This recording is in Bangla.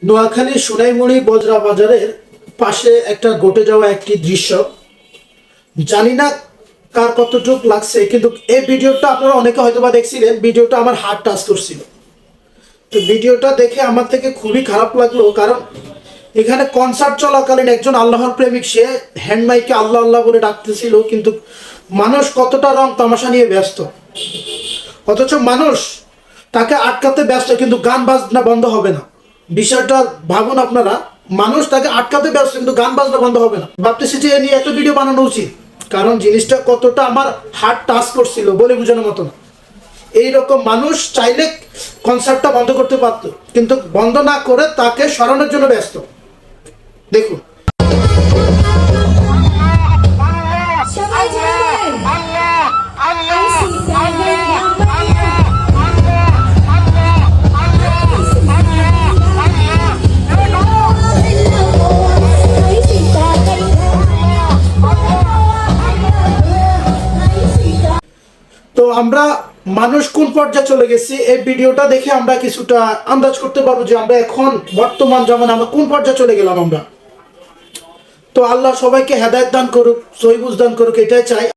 নোয়াখালী সোনাইমুড়ি বজরা বাজারের পাশে একটা ঘটে যাওয়া একটি দৃশ্য। জানি না কার কতটুকু লাগছে, কিন্তু এই ভিডিওটা আপনারা অনেকে হয়তো বা দেখছিলেন। ভিডিওটা আমার হার্ট টাচ করছিল। তো ভিডিওটা দেখে আমার থেকে খুবই খারাপ লাগলো, কারণ এখানে কনসার্ট চলাকালীন একজন আল্লাহর প্রেমিক সে হ্যান্ড মাইকে আল্লাহ আল্লাহ বলে ডাকতেছিল, কিন্তু মানুষ কতটা রং তামাশা নিয়ে ব্যস্ত, অথচ মানুষ তাকে আটকাতে ব্যস্ত, কিন্তু গান বাজনা বন্ধ হবে না। বিষয়টা ভাবুন আপনারা, মানুষ তাকে আটকাতে ব্যস্ত কিন্তু গান বাজনা বন্ধ হবে না। ভাবতেছি যে এ নিয়ে একটা ভিডিও বানানো উচিত, কারণ জিনিসটা কতটা আমার হার্ট টাচ করছিল বলে বোঝানোর মতো না। এইরকম মানুষ চাইলে কনসার্টটা বন্ধ করতে পারত, কিন্তু বন্ধ না করে তাকে সরানোর জন্য ব্যস্ত। দেখুন, তো আমরা মানুষ কোন পর্যায়ে চলে গেছি এই ভিডিওটা দেখে আমরা কিছুটা আন্দাজ করতে পারবো যে আমরা এখন বর্তমান যেমন আমরা কোন পর্যায়ে চলে গেলাম আমরা। তো আল্লাহ সবাইকে হেদায়েত দান করুক, সহিহ বুঝ দান করুক, এটাই চাই।